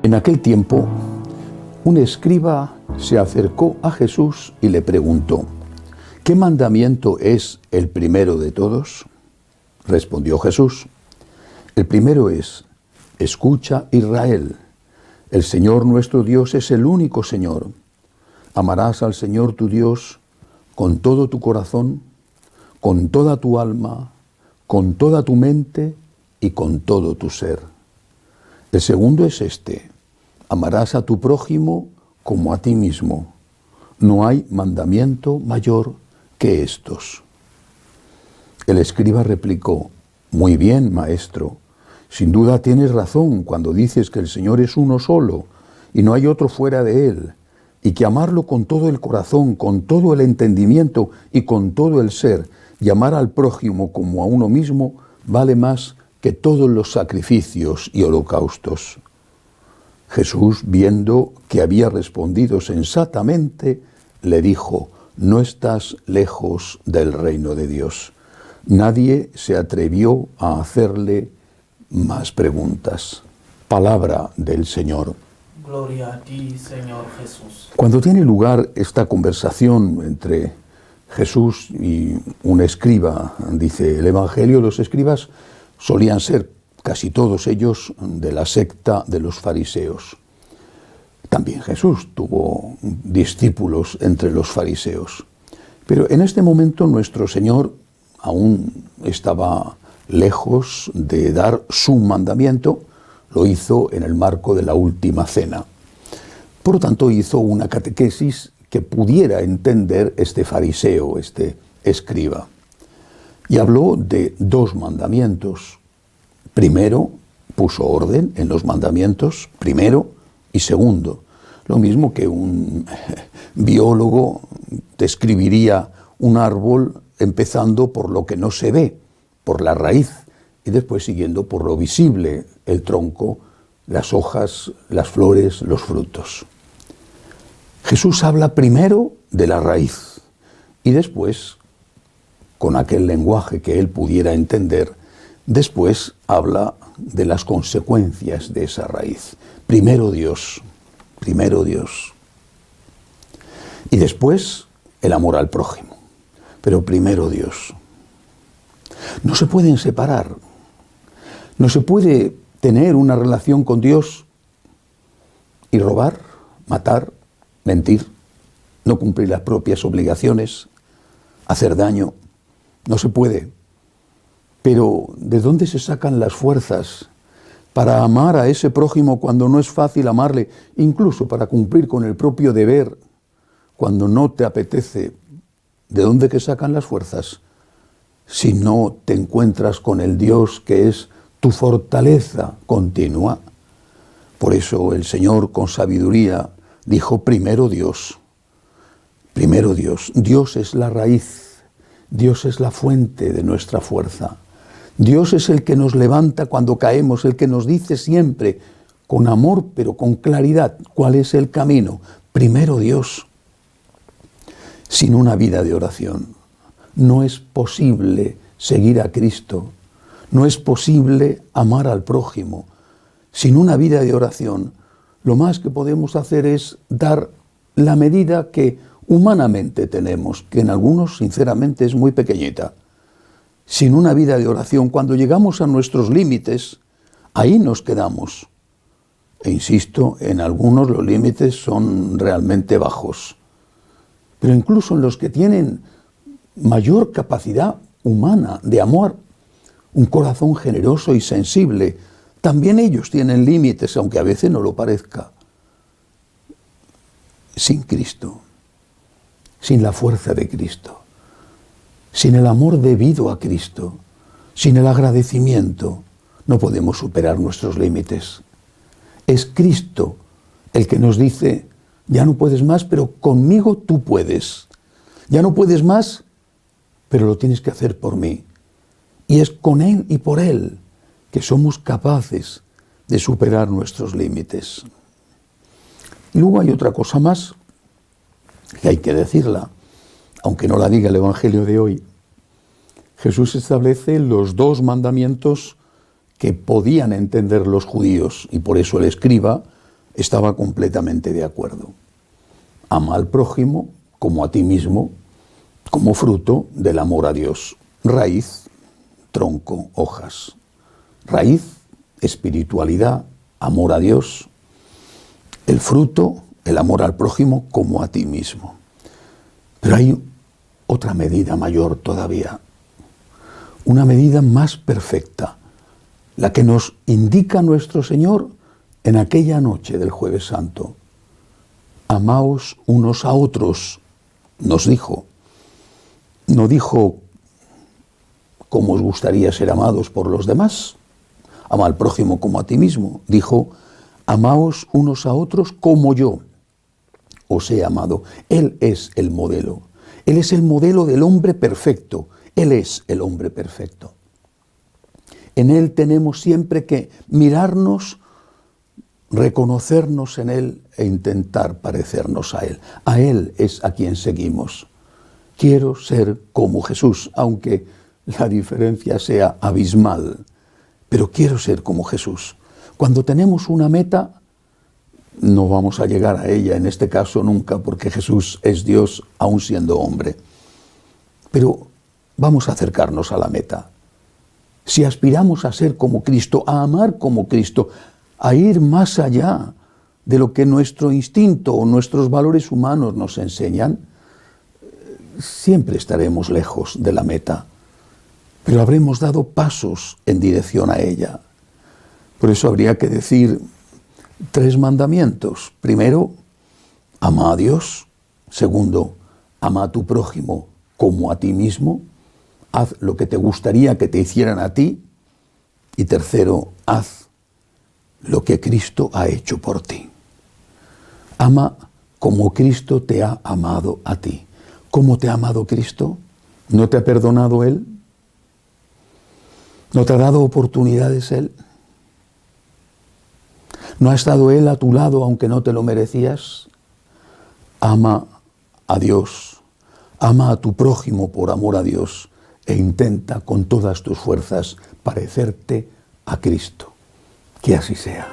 En aquel tiempo, un escriba se acercó a Jesús y le preguntó: ¿qué mandamiento es el primero de todos? Respondió Jesús: el primero es: escucha, Israel, el Señor nuestro Dios es el único Señor. Amarás al Señor tu Dios con todo tu corazón, con toda tu alma, con toda tu mente y con todo tu ser. El segundo es este: amarás a tu prójimo como a ti mismo. No hay mandamiento mayor que estos. El escriba replicó: muy bien, maestro, sin duda tienes razón cuando dices que el Señor es uno solo y no hay otro fuera de Él, y que amarlo con todo el corazón, con todo el entendimiento y con todo el ser, y amar al prójimo como a uno mismo, vale más que todos los sacrificios y holocaustos. Jesús, viendo que había respondido sensatamente, le dijo: no estás lejos del reino de Dios. Nadie se atrevió a hacerle más preguntas. Palabra del Señor. Gloria a ti, Señor Jesús. Cuando tiene lugar esta conversación entre Jesús y un escriba, dice el Evangelio, los escribas solían ser casi todos ellos de la secta de los fariseos. También Jesús tuvo discípulos entre los fariseos. Pero en este momento nuestro Señor aún estaba lejos de dar su mandamiento. Lo hizo en el marco de la última cena. Por lo tanto, hizo una catequesis que pudiera entender este fariseo, este escriba. Y habló de dos mandamientos. Primero, puso orden en los mandamientos, primero y segundo. Lo mismo que un biólogo describiría un árbol empezando por lo que no se ve, por la raíz, y después siguiendo por lo visible, el tronco, las hojas, las flores, los frutos. Jesús habla primero de la raíz y después, con aquel lenguaje que él pudiera entender, después habla de las consecuencias de esa raíz. Primero Dios. Y después el amor al prójimo. Pero primero Dios. No se pueden separar. No se puede tener una relación con Dios y robar, matar, mentir, no cumplir las propias obligaciones, hacer daño. No se puede. Pero ¿de dónde se sacan las fuerzas para amar a ese prójimo cuando no es fácil amarle, incluso para cumplir con el propio deber cuando no te apetece? ¿De dónde que sacan las fuerzas? Si no te encuentras con el Dios que es tu fortaleza continua. Por eso el Señor, con sabiduría, dijo: primero Dios. Primero Dios. Dios es la raíz. Dios es la fuente de nuestra fuerza. Dios es el que nos levanta cuando caemos, el que nos dice siempre, con amor pero con claridad, cuál es el camino. Primero Dios. Sin una vida de oración no es posible seguir a Cristo, no es posible amar al prójimo. Sin una vida de oración, lo más que podemos hacer es dar la medida que humanamente tenemos, que en algunos sinceramente es muy pequeñita. Sin una vida de oración, cuando llegamos a nuestros límites, ahí nos quedamos. E insisto, en algunos los límites son realmente bajos. Pero incluso en los que tienen mayor capacidad humana de amor, un corazón generoso y sensible, también ellos tienen límites, aunque a veces no lo parezca. Sin Cristo, sin la fuerza de Cristo, sin el amor debido a Cristo, sin el agradecimiento, no podemos superar nuestros límites. Es Cristo el que nos dice: ya no puedes más, pero conmigo tú puedes. Ya no puedes más, pero lo tienes que hacer por mí. Y es con Él y por Él que somos capaces de superar nuestros límites. Y luego hay otra cosa más, que hay que decirla, aunque no la diga el Evangelio de hoy. Jesús establece los dos mandamientos que podían entender los judíos, y por eso el escriba estaba completamente de acuerdo. Ama al prójimo como a ti mismo, como fruto del amor a Dios. Raíz, tronco, hojas. Raíz, espiritualidad, amor a Dios. El fruto, el amor al prójimo como a ti mismo. Pero hay otra medida mayor todavía, una medida más perfecta, la que nos indica nuestro Señor en aquella noche del Jueves Santo. Amaos unos a otros, nos dijo. No dijo cómo os gustaría ser amados por los demás. Ama al prójimo como a ti mismo. Dijo, amaos unos a otros como yo os he amado. Él es el modelo. Él es el modelo del hombre perfecto. Él es el hombre perfecto. En Él tenemos siempre que mirarnos, reconocernos en Él e intentar parecernos a Él. A Él es a quien seguimos. Quiero ser como Jesús, aunque la diferencia sea abismal, pero quiero ser como Jesús. Cuando tenemos una meta, no vamos a llegar a ella, en este caso nunca, porque Jesús es Dios aún siendo hombre. Pero vamos a acercarnos a la meta. Si aspiramos a ser como Cristo, a amar como Cristo, a ir más allá de lo que nuestro instinto o nuestros valores humanos nos enseñan, siempre estaremos lejos de la meta, pero habremos dado pasos en dirección a ella. Por eso habría que decir 3 mandamientos. Primero, ama a Dios. Segundo, ama a tu prójimo como a ti mismo. Haz lo que te gustaría que te hicieran a ti. Y tercero, haz lo que Cristo ha hecho por ti. Ama como Cristo te ha amado a ti. ¿Cómo te ha amado Cristo? ¿No te ha perdonado Él? ¿No te ha dado oportunidades Él? ¿No ha estado Él a tu lado aunque no te lo merecías? Ama a Dios, ama a tu prójimo por amor a Dios e intenta con todas tus fuerzas parecerte a Cristo. Que así sea.